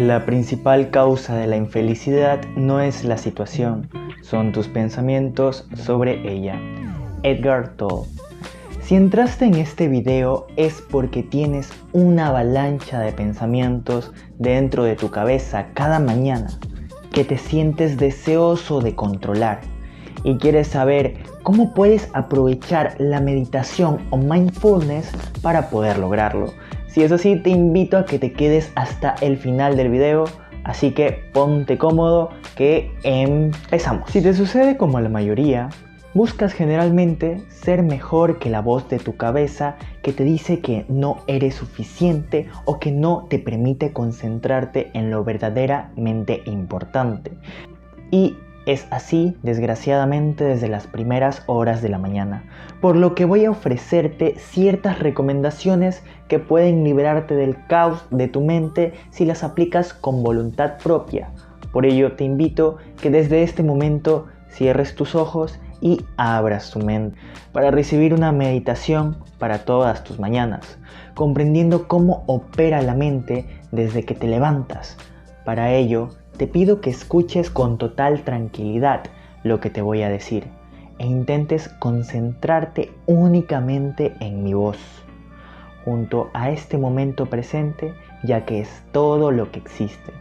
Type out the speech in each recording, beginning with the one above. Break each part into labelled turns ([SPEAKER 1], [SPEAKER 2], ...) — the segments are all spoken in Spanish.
[SPEAKER 1] La principal causa de la infelicidad no es la situación, son tus pensamientos sobre ella. Edgar Tolle. Si entraste en este video es porque tienes una avalancha de pensamientos dentro de tu cabeza cada mañana que te sientes deseoso de controlar y quieres saber cómo puedes aprovechar la meditación o mindfulness para poder lograrlo. Si es así, te invito a que te quedes hasta el final del video, así que ponte cómodo que empezamos. Si te sucede como a la mayoría, buscas generalmente ser mejor que la voz de tu cabeza que te dice que no eres suficiente o que no te permite concentrarte en lo verdaderamente importante. Y es así, desgraciadamente, desde las primeras horas de la mañana, por lo que voy a ofrecerte ciertas recomendaciones que pueden liberarte del caos de tu mente si las aplicas con voluntad propia. Por ello te invito que desde este momento cierres tus ojos y abras tu mente para recibir una meditación para todas tus mañanas, comprendiendo cómo opera la mente desde que te levantas. Para ello, te pido que escuches con total tranquilidad lo que te voy a decir e intentes concentrarte únicamente en mi voz, junto a este momento presente, ya que es todo lo que existe.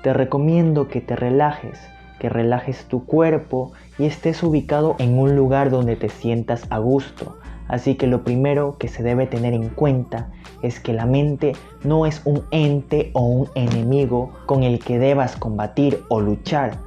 [SPEAKER 1] Te recomiendo que te relajes tu cuerpo y estés ubicado en un lugar donde te sientas a gusto. Así que lo primero que se debe tener en cuenta es que la mente no es un ente o un enemigo con el que debas combatir o luchar,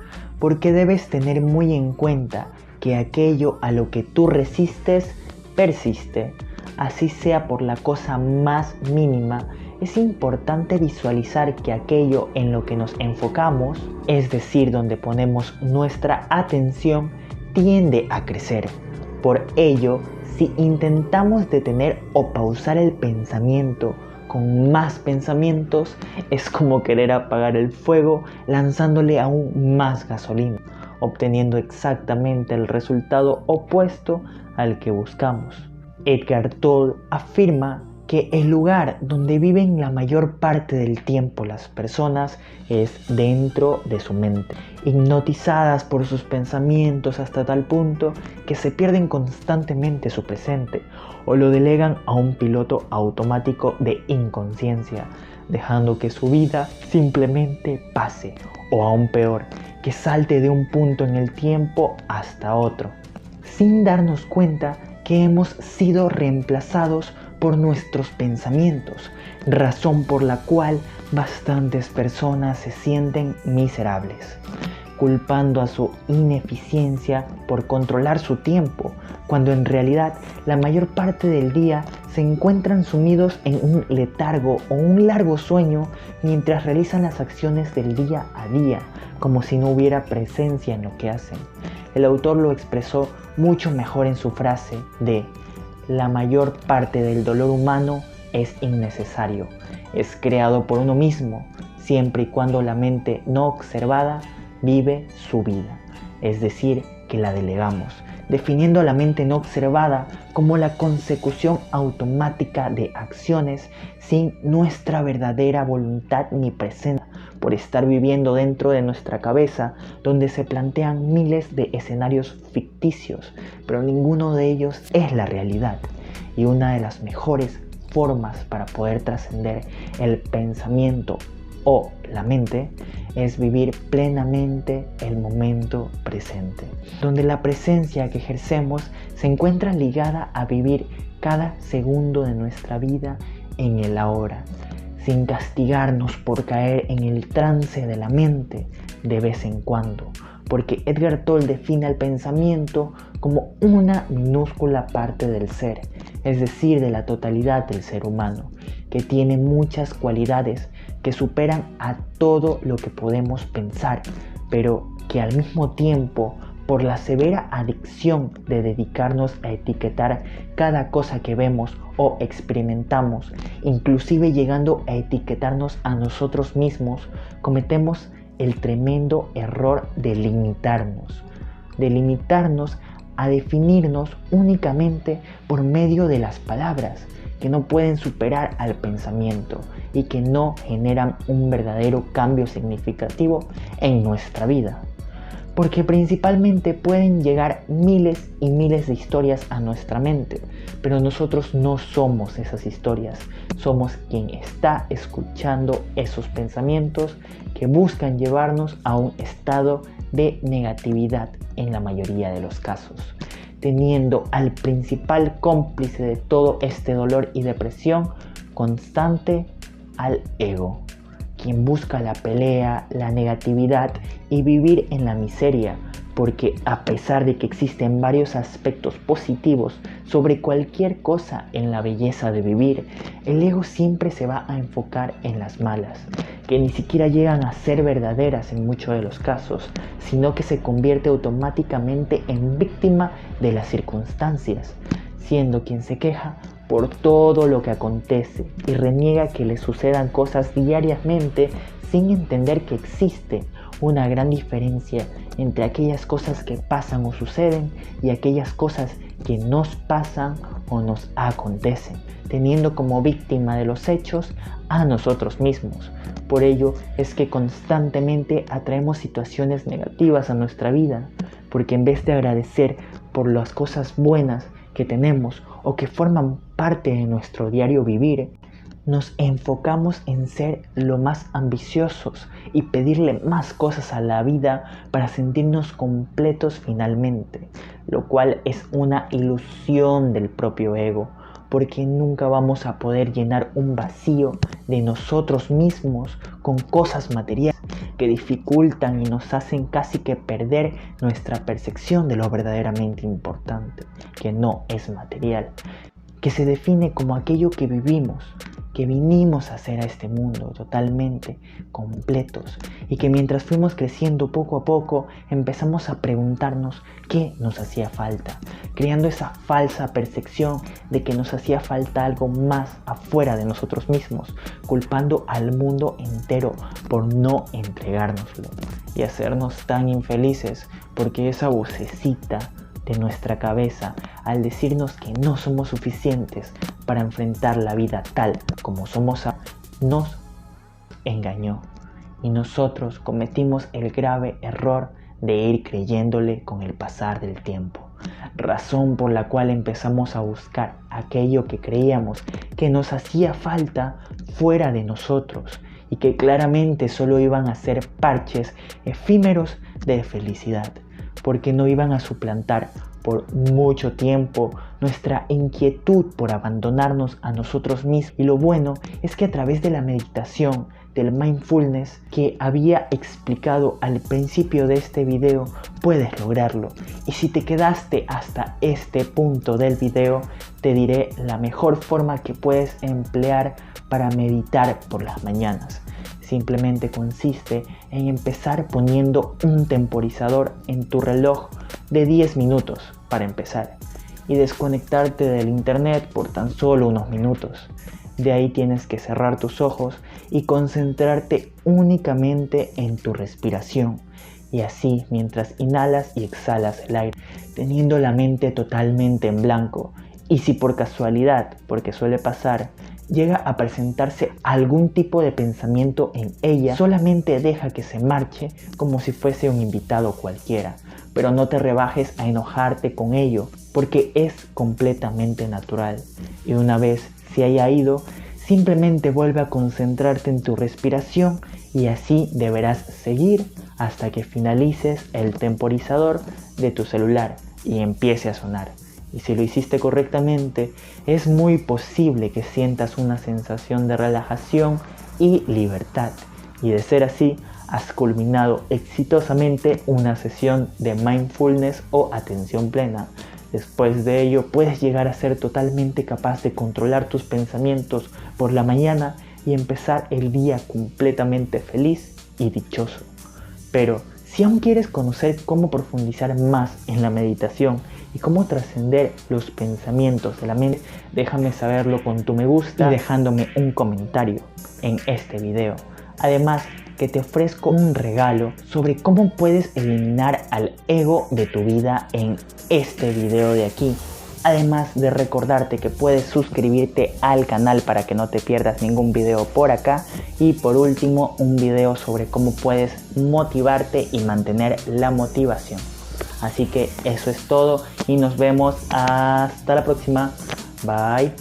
[SPEAKER 1] porque debes tener muy en cuenta que aquello a lo que tú resistes persiste, así sea por la cosa más mínima. Es importante visualizar que aquello en lo que nos enfocamos, es decir, donde ponemos nuestra atención, tiende a crecer. Por ello, si intentamos detener o pausar el pensamiento con más pensamientos, es como querer apagar el fuego lanzándole aún más gasolina, obteniendo exactamente el resultado opuesto al que buscamos. Edgar Tolle afirma que el lugar donde viven la mayor parte del tiempo las personas es dentro de su mente, hipnotizadas por sus pensamientos hasta tal punto que se pierden constantemente su presente o lo delegan a un piloto automático de inconsciencia, dejando que su vida simplemente pase, o aún peor, que salte de un punto en el tiempo hasta otro, sin darnos cuenta que hemos sido reemplazados por nuestros pensamientos, razón por la cual bastantes personas se sienten miserables, culpando a su ineficiencia por controlar su tiempo, cuando en realidad la mayor parte del día se encuentran sumidos en un letargo o un largo sueño mientras realizan las acciones del día a día, como si no hubiera presencia en lo que hacen. El autor lo expresó mucho mejor en su frase de: la mayor parte del dolor humano es innecesario, es creado por uno mismo, siempre y cuando la mente no observada vive su vida, es decir, que la delegamos, definiendo a la mente no observada como la consecución automática de acciones sin nuestra verdadera voluntad ni presencia, por estar viviendo dentro de nuestra cabeza, donde se plantean miles de escenarios ficticios, pero ninguno de ellos es la realidad. Y una de las mejores formas para poder trascender el pensamiento o la mente es vivir plenamente el momento presente, donde la presencia que ejercemos se encuentra ligada a vivir cada segundo de nuestra vida en el ahora, sin castigarnos por caer en el trance de la mente de vez en cuando, porque Edgar Tolle define el pensamiento como una minúscula parte del ser, es decir, de la totalidad del ser humano, que tiene muchas cualidades que superan a todo lo que podemos pensar, pero que al mismo tiempo, por la severa adicción de dedicarnos a etiquetar cada cosa que vemos o experimentamos, inclusive llegando a etiquetarnos a nosotros mismos, cometemos el tremendo error de limitarnos a definirnos únicamente por medio de las palabras, que no pueden superar al pensamiento, y que no generan un verdadero cambio significativo en nuestra vida. Porque principalmente pueden llegar miles y miles de historias a nuestra mente, pero nosotros no somos esas historias, somos quien está escuchando esos pensamientos que buscan llevarnos a un estado de negatividad en la mayoría de los casos, teniendo al principal cómplice de todo este dolor y depresión constante al ego, quien busca la pelea, la negatividad y vivir en la miseria, porque a pesar de que existen varios aspectos positivos sobre cualquier cosa en la belleza de vivir, el ego siempre se va a enfocar en las malas, que ni siquiera llegan a ser verdaderas en muchos de los casos, sino que se convierte automáticamente en víctima de las circunstancias, siendo quien se queja por todo lo que acontece y reniega que le sucedan cosas diariamente sin entender que existe una gran diferencia entre aquellas cosas que pasan o suceden y aquellas cosas que nos pasan o nos acontecen, teniendo como víctima de los hechos a nosotros mismos. Por ello es que constantemente atraemos situaciones negativas a nuestra vida, porque en vez de agradecer por las cosas buenas que tenemos o que forman parte de nuestro diario vivir, nos enfocamos en ser lo más ambiciosos y pedirle más cosas a la vida para sentirnos completos finalmente, lo cual es una ilusión del propio ego, porque nunca vamos a poder llenar un vacío de nosotros mismos con cosas materiales que dificultan y nos hacen casi que perder nuestra percepción de lo verdaderamente importante, que no es material, que se define como aquello que vivimos, que vinimos a hacer a este mundo totalmente completos, y que mientras fuimos creciendo poco a poco empezamos a preguntarnos qué nos hacía falta, creando esa falsa percepción de que nos hacía falta algo más afuera de nosotros mismos, culpando al mundo entero por no entregárnoslo y hacernos tan infelices porque esa vocecita de nuestra cabeza, al decirnos que no somos suficientes para enfrentar la vida tal como somos, nos engañó y nosotros cometimos el grave error de ir creyéndole con el pasar del tiempo, razón por la cual empezamos a buscar aquello que creíamos que nos hacía falta fuera de nosotros y que claramente solo iban a ser parches efímeros de felicidad, porque no iban a suplantar por mucho tiempo nuestra inquietud por abandonarnos a nosotros mismos. Y lo bueno es que a través de la meditación, del mindfulness que había explicado al principio de este video, puedes lograrlo. Y si te quedaste hasta este punto del video, te diré la mejor forma que puedes emplear para meditar por las mañanas. Simplemente consiste en empezar poniendo un temporizador en tu reloj de 10 minutos para empezar y desconectarte del internet por tan solo unos minutos. De ahí tienes que cerrar tus ojos y concentrarte únicamente en tu respiración, y así mientras inhalas y exhalas el aire, teniendo la mente totalmente en blanco. Y si por casualidad, porque suele pasar, llega a presentarse algún tipo de pensamiento en ella, solamente deja que se marche como si fuese un invitado cualquiera, pero no te rebajes a enojarte con ello, porque es completamente natural. Y una vez se haya ido, simplemente vuelve a concentrarte en tu respiración y así deberás seguir hasta que finalices el temporizador de tu celular y empiece a sonar. Y si lo hiciste correctamente, es muy posible que sientas una sensación de relajación y libertad. Y de ser así, has culminado exitosamente una sesión de mindfulness o atención plena. Después de ello, puedes llegar a ser totalmente capaz de controlar tus pensamientos por la mañana y empezar el día completamente feliz y dichoso. Pero si aún quieres conocer cómo profundizar más en la meditación y cómo trascender los pensamientos de la mente, déjame saberlo con tu me gusta y dejándome un comentario en este video. Además, que te ofrezco un regalo sobre cómo puedes eliminar al ego de tu vida en este video de aquí. además de recordarte que puedes suscribirte al canal para que no te pierdas ningún video por acá, y por último un video sobre cómo puedes motivarte y mantener la motivación. Así que eso es todo y nos vemos hasta la próxima. Bye.